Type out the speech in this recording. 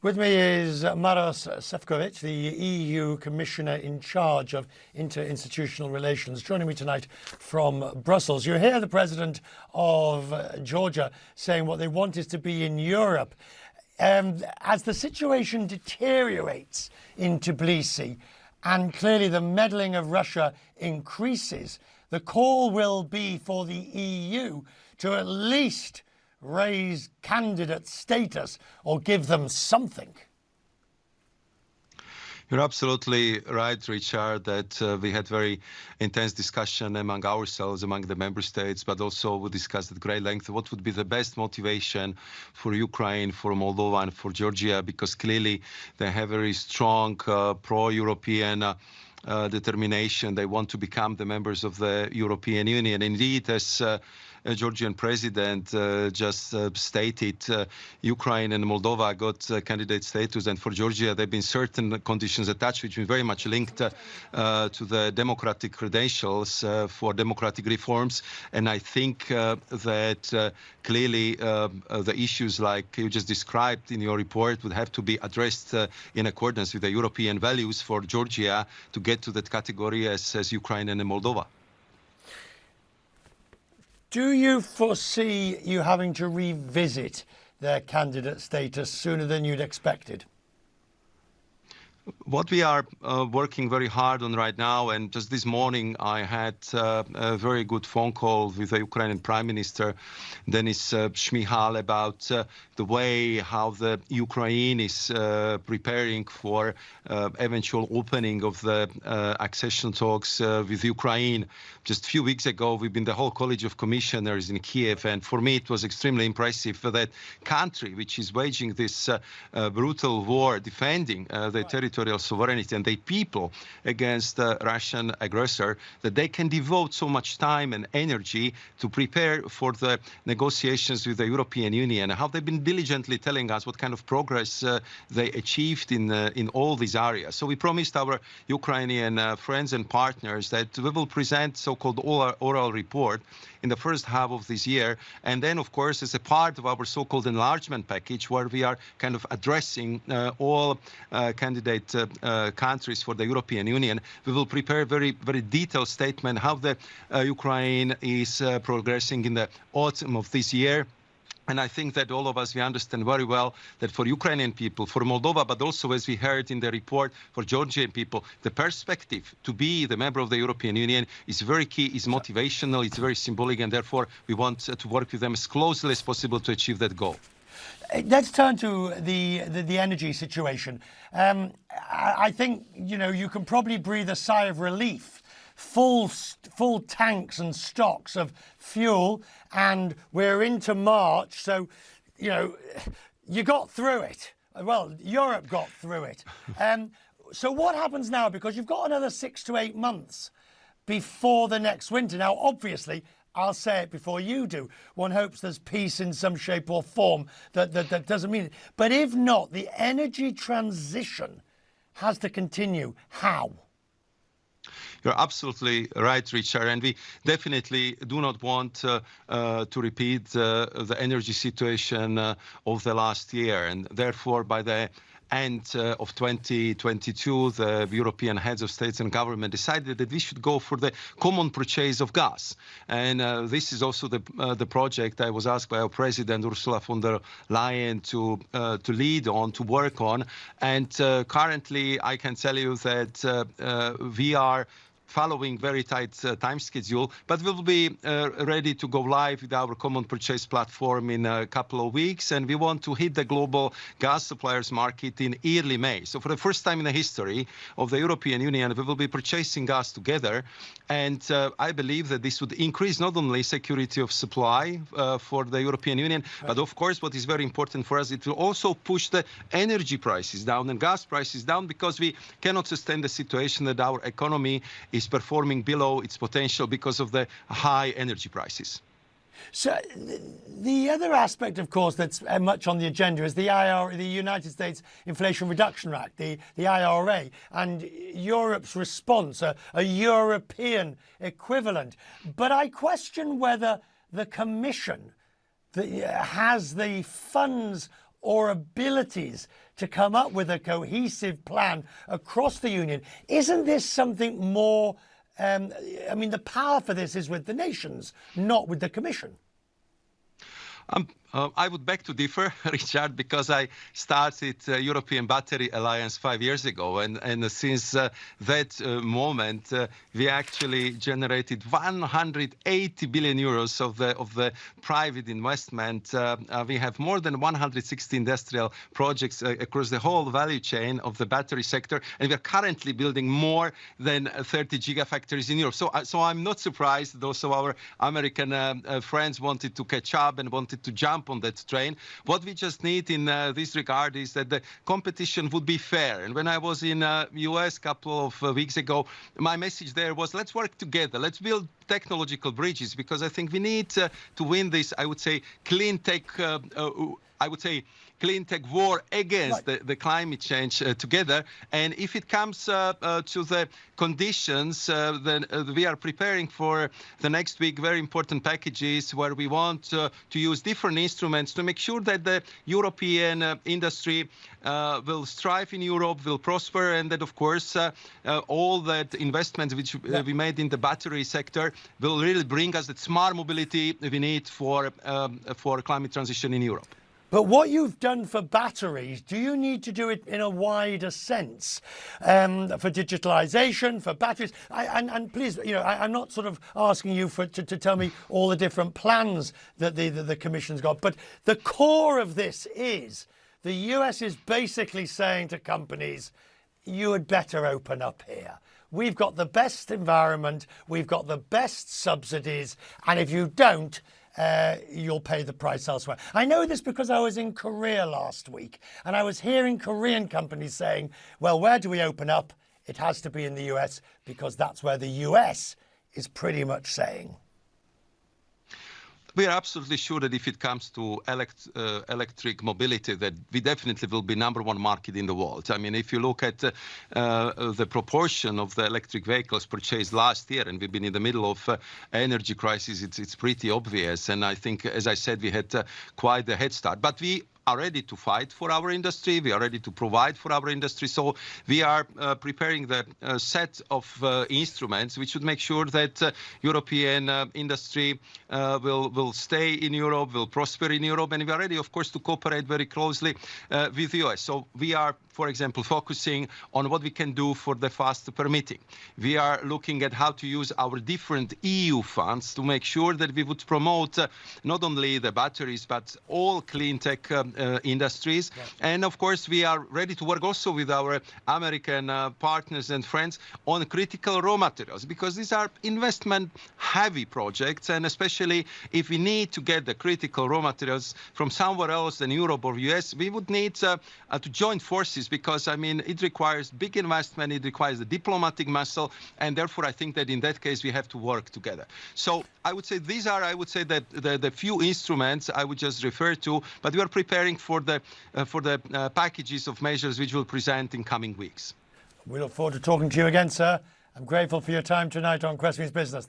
With me is Maroš Šefčovič, the EU Commissioner in charge of interinstitutional relations, joining me tonight from Brussels. You hear the President of Georgia saying what they want is to be in Europe. As the situation deteriorates in Tbilisi and clearly the meddling of Russia increases, the call will be for the EU to at least raise candidate status or give them something. You're absolutely right, Richard, that we had very intense discussion among ourselves, among the member states, but also we discussed at great length what would be the best motivation for Ukraine, for Moldova, and for Georgia, because clearly they have very strong pro-European determination. They want to become the members of the European Union. Indeed, as Georgian president just stated, Ukraine and Moldova got candidate status, and for Georgia there have been certain conditions attached which have been very much linked to the democratic credentials for democratic reforms. And I think that clearly the issues like you just described in your report would have to be addressed in accordance with the European values for Georgia to get to that category as Ukraine and Moldova. Do you foresee you having to revisit their candidate status sooner than you'd expected? What we are working very hard on right now, and just this morning I had a very good phone call with the Ukrainian Prime Minister, Denis Shmyhal, about the way how the Ukraine is preparing for eventual opening of the accession talks with Ukraine. Just a few weeks ago, we've been the whole College of Commissioners in Kiev, and for me it was extremely impressive that country which is waging this brutal war, defending the territorial sovereignty and the people against the Russian aggressor, that they can devote so much time and energy to prepare for the negotiations with the European Union, how they've been diligently telling us what kind of progress they achieved in all these areas. So we promised our Ukrainian friends and partners that we will present so-called oral report in the first half of this year. And then, of course, as a part of our so-called enlargement package, where we are kind of addressing all candidate countries for the European Union, we will prepare a very, very detailed statement how the Ukraine is progressing in the autumn of this year. And I think that all of us, we understand very well that for Ukrainian people, for Moldova, but also, as we heard in the report, for Georgian people, the perspective to be the member of the European Union is very key, is motivational, it's very symbolic, and therefore we want to work with them as closely as possible to achieve that goal. Let's turn to the energy situation. I think, you know, you can probably breathe a sigh of relief. Full tanks and stocks of fuel, and we're into March, so, you know, you got through it. Well, Europe got through it. So what happens now? Because you've got another 6 to 8 months before the next winter. Now, obviously, I'll say it before you do, one hopes there's peace in some shape or form. That doesn't mean it. But if not, the energy transition has to continue. How? You're absolutely right, Richard, and we definitely do not want to repeat the energy situation of the last year, and therefore by the end of 2022, the European heads of states and government decided that we should go for the common purchase of gas. And this is also the project I was asked by our president, Ursula von der Leyen, to lead on, to work on. And currently, I can tell you that we are following very tight time schedule, but we'll be ready to go live with our common purchase platform in a couple of weeks, and we want to hit the global gas suppliers market in early May. So for the first time in the history of the European Union, we will be purchasing gas together, and I believe that this would increase not only security of supply for the European Union, but of course what is very important for us, it will also push the energy prices down and gas prices down, because we cannot sustain the situation that our economy is performing below its potential because of the high energy prices. So the other aspect, of course, that's much on the agenda is the United States Inflation Reduction Act, the IRA, and Europe's response, a European equivalent. But I question whether the Commission has the funds or abilities to come up with a cohesive plan across the Union? Isn't this something more, I mean, the power for this is with the nations, not with the Commission? I would beg to differ, Richard, because I started European Battery Alliance 5 years ago, and since that moment, we actually generated 180 billion euros of the private investment. We have more than 160 industrial projects across the whole value chain of the battery sector, and we are currently building more than 30 gigafactories in Europe. So I'm not surprised. Also, our American friends wanted to catch up and wanted to jump on that train. What we just need in this regard is that the competition would be fair. And when I was in US a couple of weeks ago, my message there was, let's work together. Let's build technological bridges, because I think we need to win this, I would say, clean tech clean tech war against the climate change together. And if it comes to the conditions, then we are preparing for the next week very important packages where we want to use different instruments to make sure that the European industry will strive in Europe, will prosper, and that, of course, all that investments which we made in the battery sector will really bring us the smart mobility we need for climate transition in Europe. But what you've done for batteries, do you need to do it in a wider sense for digitalization, for batteries? And please, you know, I'm not sort of asking you to tell me all the different plans that the Commission's got, but the core of this is the US is basically saying to companies, you had better open up here. We've got the best environment, we've got the best subsidies, and if you don't, you'll pay the price elsewhere. I know this because I was in Korea last week, and I was hearing Korean companies saying, well, where do we open up? It has to be in the US, because that's where the US is pretty much saying. We are absolutely sure that if it comes to electric mobility, that we definitely will be #1 market in the world. I mean, if you look at the proportion of the electric vehicles purchased last year, and we've been in the middle of energy crisis, it's pretty obvious. And I think, as I said, we had quite a head start. But we are ready to fight for our industry. We are ready to provide for our industry. So we are preparing the set of instruments which would make sure that European industry will stay in Europe, will prosper in Europe. And we are ready, of course, to cooperate very closely with the US. So we are, for example, focusing on what we can do for the fast permitting. We are looking at how to use our different EU funds to make sure that we would promote not only the batteries, but all clean tech industries. Yeah. And of course, we are ready to work also with our American partners and friends on critical raw materials, because these are investment-heavy projects. And especially if we need to get the critical raw materials from somewhere else than Europe or US, we would need to join forces, because, I mean, it requires big investment, it requires the diplomatic muscle, and therefore I think that in that case we have to work together. So I would say these are, the few instruments I would just refer to, but we are preparing for the packages of measures which we'll present in coming weeks. We look forward to talking to you again, sir. I'm grateful for your time tonight on Questions Business.